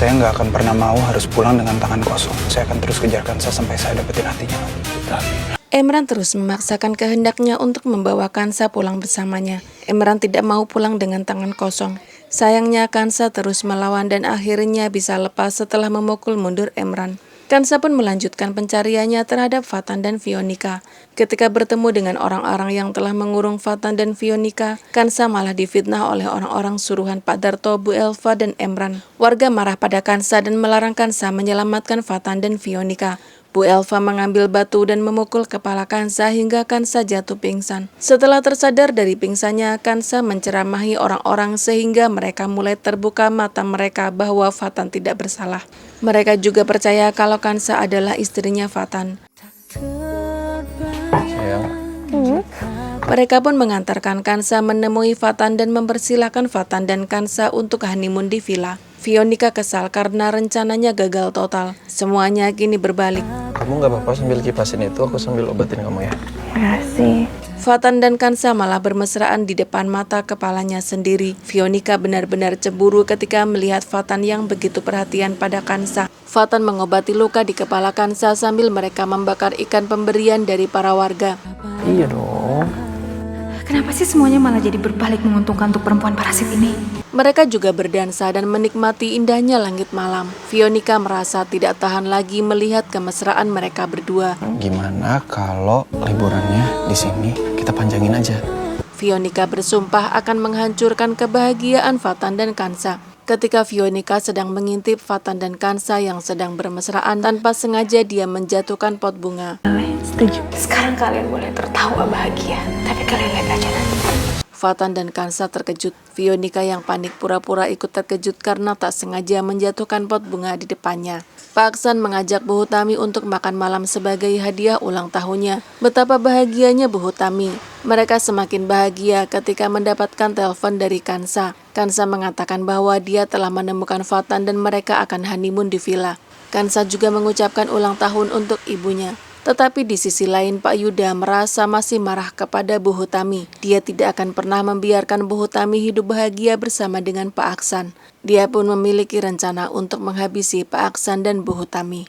Saya nggak akan pernah mau harus pulang dengan tangan kosong. Saya akan terus kejar Kansa sampai saya dapetin hatinya. Emran terus memaksakan kehendaknya untuk membawa Kansa pulang bersamanya. Emran tidak mau pulang dengan tangan kosong. Sayangnya Kansa terus melawan dan akhirnya bisa lepas setelah memukul mundur Emran. Kansa pun melanjutkan pencariannya terhadap Fatan dan Fionika. Ketika bertemu dengan orang-orang yang telah mengurung Fatan dan Fionika, Kansa malah difitnah oleh orang-orang suruhan Pak Darto, Bu Elva, dan Emran. Warga marah pada Kansa dan melarang Kansa menyelamatkan Fatan dan Fionika. Bu Elva mengambil batu dan memukul kepala Kansa hingga Kansa jatuh pingsan. Setelah tersadar dari pingsannya, Kansa menceramahi orang-orang sehingga mereka mulai terbuka mata mereka bahwa Fatan tidak bersalah. Mereka juga percaya kalau Kansa adalah istrinya Fatan. Sayang. Mereka pun mengantarkan Kansa menemui Fatan dan mempersilahkan Fatan dan Kansa untuk honeymoon di villa. Fionika kesal karena rencananya gagal total. Semuanya kini berbalik. Kamu nggak apa-apa sambil kipasin itu, aku sambil obatin kamu ya. Makasih. Fatan dan Kansa malah bermesraan di depan mata kepalanya sendiri. Fionika benar-benar cemburu ketika melihat Fatan yang begitu perhatian pada Kansa. Fatan mengobati luka di kepala Kansa sambil mereka membakar ikan pemberian dari para warga. Iya dong. Kenapa sih semuanya malah jadi berbalik menguntungkan untuk perempuan parasit ini? Mereka juga berdansa dan menikmati indahnya langit malam. Fionika merasa tidak tahan lagi melihat kemesraan mereka berdua. Gimana kalau liburannya di sini kita panjangin aja? Fionika bersumpah akan menghancurkan kebahagiaan Fatan dan Kansa. Ketika Fionika sedang mengintip Fatan dan Kansa yang sedang bermesraan, tanpa sengaja dia menjatuhkan pot bunga. Setuju. Sekarang kalian boleh tertawa bahagia, tapi kalian lihat aja nanti. Fatan dan Kansa terkejut. Fionika yang panik pura-pura ikut terkejut karena tak sengaja menjatuhkan pot bunga di depannya. Pak Aksan mengajak Bu Hutami untuk makan malam sebagai hadiah ulang tahunnya. Betapa bahagianya Bu Hutami. Mereka semakin bahagia ketika mendapatkan telepon dari Kansa. Kansa mengatakan bahwa dia telah menemukan Fatan dan mereka akan honeymoon di villa. Kansa juga mengucapkan ulang tahun untuk ibunya. Tetapi di sisi lain Pak Yuda merasa masih marah kepada Bu Hutami. Dia tidak akan pernah membiarkan Bu Hutami hidup bahagia bersama dengan Pak Aksan. Dia pun memiliki rencana untuk menghabisi Pak Aksan dan Bu Hutami.